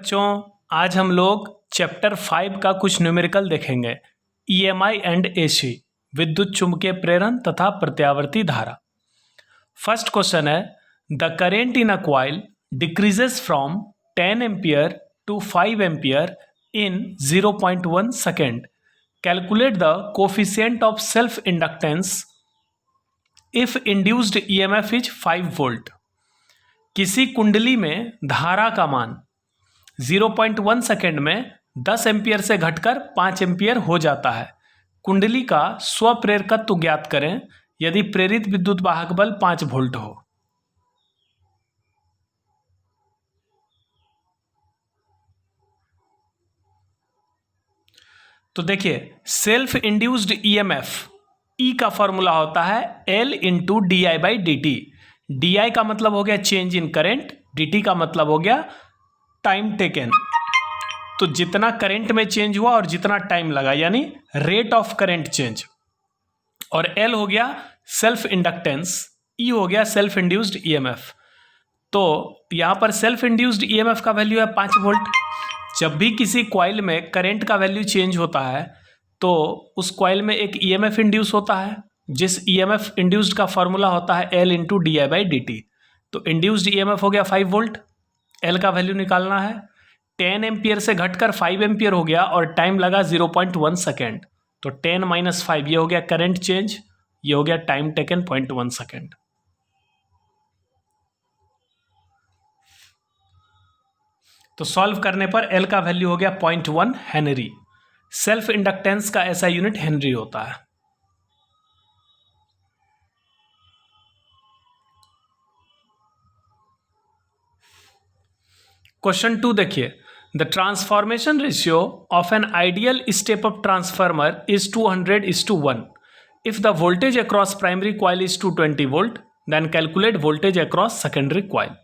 बच्चों, आज हम लोग चैप्टर 5 का कुछ न्यूमेरिकल देखेंगे। ईएमआई एंड एसी, विद्युत चुम्बकीय प्रेरण तथा प्रत्यावर्ती धारा। फर्स्ट क्वेश्चन है, the current in a coil decreases from 10 ampere to 5 ampere in 0.1 second. Calculate the coefficient of self inductance if induced EMF is 5 volt. किसी कुंडली में धारा का मान 0.1 सेकेंड में 10 एम्पियर से घटकर 5 एम्पियर हो जाता है। कुंडली का स्वप्रेरकत्व ज्ञात करें यदि प्रेरित विद्युत वाहक बल 5 वोल्ट हो। तो देखिए, सेल्फ इंड्यूस्ड ईएमएफ ई का फॉर्मूला होता है L into D I by D T. D I का मतलब हो गया change in current, D T का मतलब हो गया टाइम टेकन। तो जितना करंट में चेंज हुआ और जितना टाइम लगा, यानी रेट ऑफ करंट चेंज। और एल हो गया सेल्फ इंडक्टेंस, ई हो गया सेल्फ इंड्यूस्ड ईएमएफ। तो यहां पर सेल्फ इंड्यूस्ड ईएमएफ का वैल्यू है 5 वोल्ट। जब भी किसी कॉइल में करंट का वैल्यू चेंज होता है तो उस कॉइल में एक ईएमएफ इंड्यूस होता है, जिस ईएमएफ इंड्यूस्ड का फॉर्मूला होता है L into D I by D T. तो इंड्यूस्ड ईएमएफ हो गया 5 वोल्ट, एल का वैल्यू निकालना है। 10 एम्पियर से घटकर 5 एम्पियर हो गया और टाइम लगा 0.1 सेकेंड। तो 10 माइनस 5 ये हो गया करंट चेंज, ये हो गया टाइम टेकन 0.1 सेकेंड। तो सॉल्व करने पर एल का वैल्यू हो गया 0.1 हेनरी। सेल्फ इंडक्टेंस का ऐसा यूनिट हेनरी होता है। क्वेश्चन 2 देखिए, the transformation ratio of an ideal step up transformer is 200:1। If the voltage across primary coil is 220 volt, then calculate voltage across secondary coil.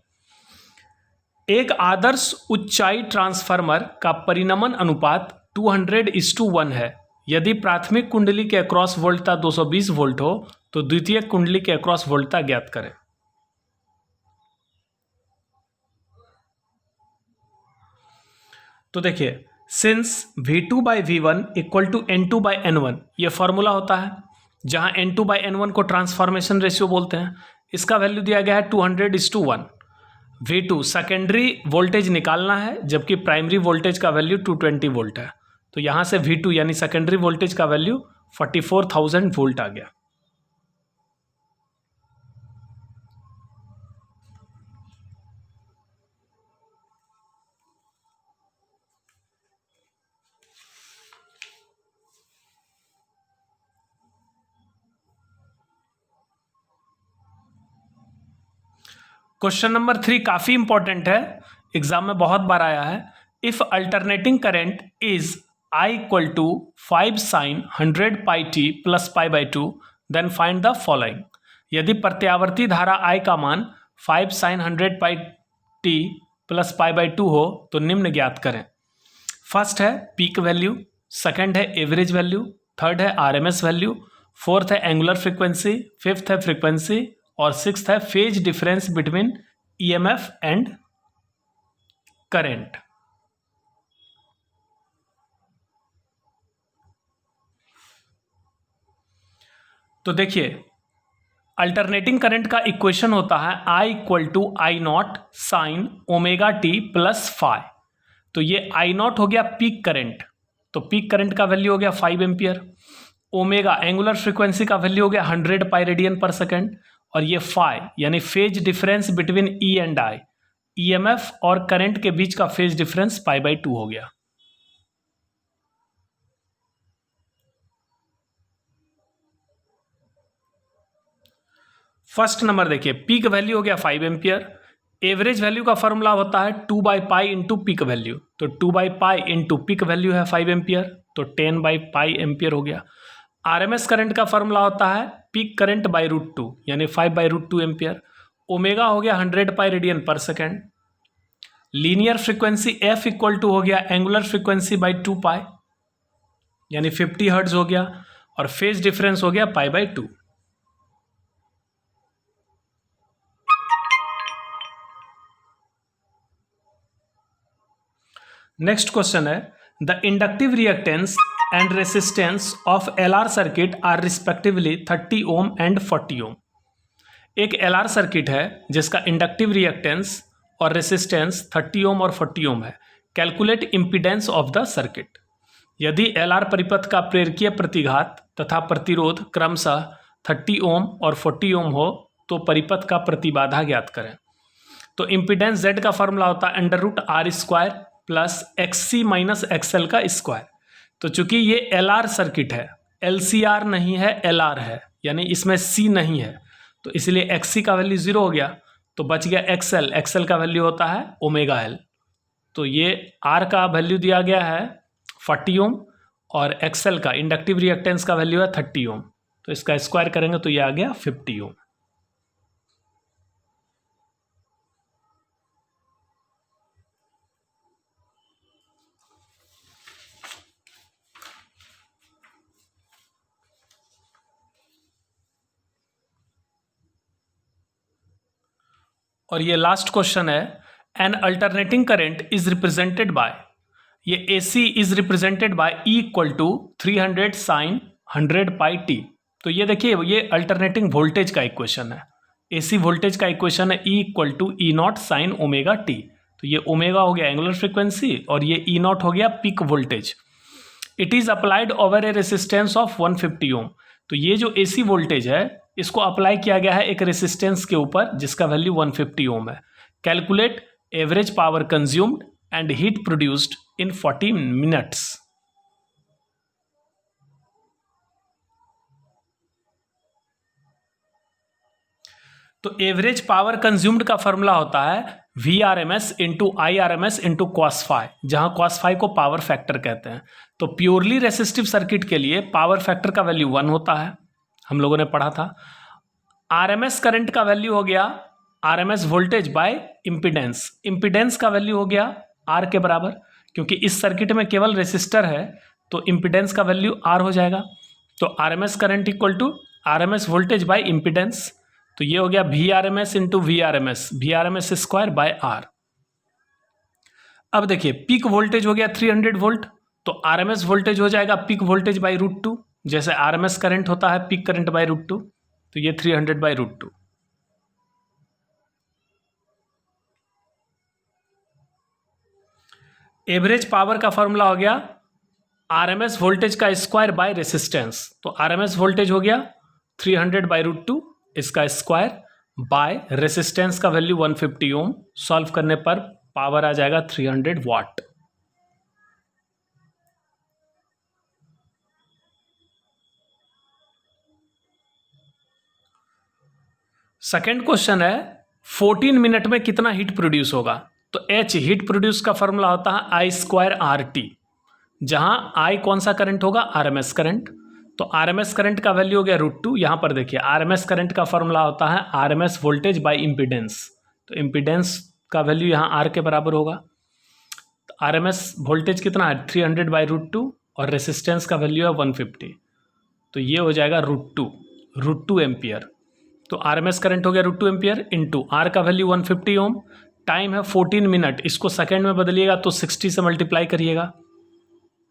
एक आदर्श ऊंचाई ट्रांसफार्मर का परिनमन अनुपात 200:1 है। यदि प्राथमिक कुंडली के अक्रॉस वोल्टता 220 वोल्ट हो तो द्वितीय कुंडली के अक्रॉस वोल्टता ज्ञात करें। तो देखिए, since V2 by V1 equal to N2 by N1 ये फॉर्मूला होता है, जहां N2 बाई N1 को ट्रांसफॉर्मेशन रेशियो बोलते हैं। इसका वैल्यू दिया गया है 200:1। V2 सेकेंडरी वोल्टेज निकालना है, जबकि प्राइमरी वोल्टेज का वैल्यू 220 वोल्ट है। तो यहां से V2 यानी सेकेंडरी वोल्टेज का वैल्यू 44,000 वोल्ट आ गया। क्वेश्चन नंबर 3 काफी इंपॉर्टेंट है, एग्जाम में बहुत बार आया है। If alternating current is I equal to 5 sin 100 pi t plus pi by 2, then find the following. यदि प्रत्यावर्ती धारा I का मान 5 sin 100 pi t plus pi by 2 हो तो निम्न ज्ञात करें। फर्स्ट है पीक वैल्यू, सेकंड है एवरेज वैल्यू, थर्ड है आरएमएस वैल्यू, फोर्थ है एंगुलर फ्रीक्वेंसी, फिफ्थ है फ्रीक्वेंसी और सिक्स्थ है phase difference between EMF and current. तो देखिए, अल्टरनेटिंग करंट का इक्वेशन होता है I equal to I not sine omega t plus phi. तो ये आई नॉट हो गया पीक करंट, तो पीक करंट का वैल्यू हो गया 5 एम्पियर। ओमेगा एंगुलर फ्रीक्वेंसी का वैल्यू हो गया 100 पाई रेडियन पर सेकेंड। और ये फाई यानी phase difference between E and I, EMF और करंट के बीच का फेज डिफरेंस पाई बाई 2 हो गया। फर्स्ट नंबर देखिए, पीक वैल्यू हो गया 5 एम्पियर। एवरेज वैल्यू का फॉर्मूला होता है 2 by pi into peak value. तो 2 by pi into peak value है 5 एम्पियर, तो 10 बाई पाई एम्पियर हो गया। आरएमएस करंट का फॉर्मूला होता है पीक करंट बाई √2 यानी 5 बाई √2 एम्पियर। ओमेगा हो गया 100 pi radian per second. Linear frequency F equal to हो गया एंगुलर फ्रीक्वेंसी बाई 2 पाई यानी 50 हर्ट्ज हो गया। और फेज डिफरेंस हो गया पाई बाई 2। नेक्स्ट क्वेश्चन है the inductive reactance and resistance of LR circuit are respectively 30 ohm and 40 ohm. एक LR सर्किट है जिसका इंडक्टिव रिएक्टेंस और रेसिस्टेंस 30 ओम और 40 ओम है। Calculate impedance of the circuit. यदि LR परिपथ का प्रेरकीय प्रतिघात तथा प्रतिरोध क्रमशः 30 ओम और 40 ओम हो तो परिपथ का प्रतिबाधा ज्ञात करें। तो इम्पीडेंस Z का फॉर्मूला होता है √R² plus XC minus XL का स्क्वायर। तो चूंकि ये LR सर्किट है, LCR नहीं है, LR है, यानी इसमें C नहीं है, तो इसलिए XC का वैल्यू 0 हो गया, तो बच गया XL। XL का वैल्यू होता है ω_L। तो ये R का वैल्यू दिया गया है 40 ओम और XL का इंडक्टिव रिएक्टेंस का वैल्यू है 30 ओम, तो इसका स्क्वायर करेंगे तो ये आ गया 50 ओम। और ये लास्ट क्वेश्चन है N alternating current is represented by, ये AC is represented by E = 300 sin 100 pi t। तो ये देखिए ये अल्टरनेटिंग वोल्टेज का इक्वेशन है, AC वोल्टेज का इक्वेशन है E = E0 sin ω_t। तो ये ओमेगा हो गया एंगुलर फ्रीक्वेंसी और ये E0 हो गया peak voltage. It is applied over A resistance of 150 ओम। तो ये जो AC वोल्टेज है इसको अप्लाई किया गया है एक रेसिस्टेंस के ऊपर जिसका वैल्यू 150 ओम है। Calculate average power consumed and heat produced in 40 minutes. तो एवरेज पावर कंज्यूम्ड का फॉर्मूला होता है VRMS into IRMS into cos phi, जहां cos phi को पावर फैक्टर कहते हैं। तो प्योरली रेसिस्टिव सर्किट के लिए पावर फैक्टर का वैल्यू 1 होता है, हम लोगों ने पढ़ा था। RMS करंट का वैल्यू हो गया RMS voltage by impedance. Impedance का वैल्यू हो गया R के बराबर, क्योंकि इस सर्किट में केवल रेसिस्टर है तो इम्पीडेंस का वैल्यू R हो जाएगा। तो RMS current equal to RMS voltage by impedance, तो ये हो गया VRMS into VRMS square by R। अब देखिए पीक वोल्टेज हो गया 300 वोल्ट, तो RMS वोल्टेज हो जाएगा पीक वोल्टेज बाय √2, जैसे RMS करंट होता है पीक करंट बाय √2, तो ये 300 बाय √2। एवरेज पावर का फॉर्मूला हो गया RMS वोल्टेज का स्क्वायर बाय रेसिस्टेंस। तो RMS वोल्टेज हो गया 300 बाय √2, इसका स्क्वायर बाय रेसिस्टेंस का वैल्यू 150 ओम। सॉल्व करने पर पावर आ जाएगा 300 वाट। सेकेंड क्वेश्चन है 14 मिनट में कितना हीट प्रोड्यूस होगा। तो H हीट प्रोड्यूस का फॉर्मूला होता है I²RT, जहां I कौन सा करंट होगा, RMS करंट। तो RMS करंट का वैल्यू हो गया √2। यहां पर देखिए RMS करंट का फॉर्मूला होता है RMS वोल्टेज बाय इम्पीडेंस। तो इम्पीडेंस का वैल्यू यहां R के बराबर होगा। तो RMS वोल्टेज कितना है 300 बाय √2 और रेसिस्टेंस का वैल्यू है 150, तो ये हो जाएगा √2 एम्पियर। तो RMS करंट हो गया √2 एम्पियर इंटू R का वैल्यू 150 ओम, टाइम है 14 मिनट, इसको सेकेंड में बदलिएगा तो 60 से मल्टीप्लाई करिएगा,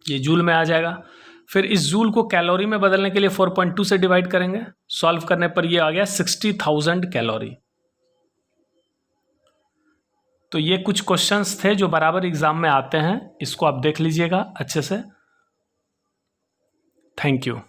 ये जूल में आ जाएगा। फिर इस जूल को कैलोरी में बदलने के लिए 4.2 से डिवाइड करेंगे, सॉल्व करने पर ये आ गया 60,000 कैलोरी। तो ये कुछ क्वेश्चंस थे जो बराबर एग्जाम में आते हैं, इसको आप देख लीजिएगा अच्छे से। Thank you.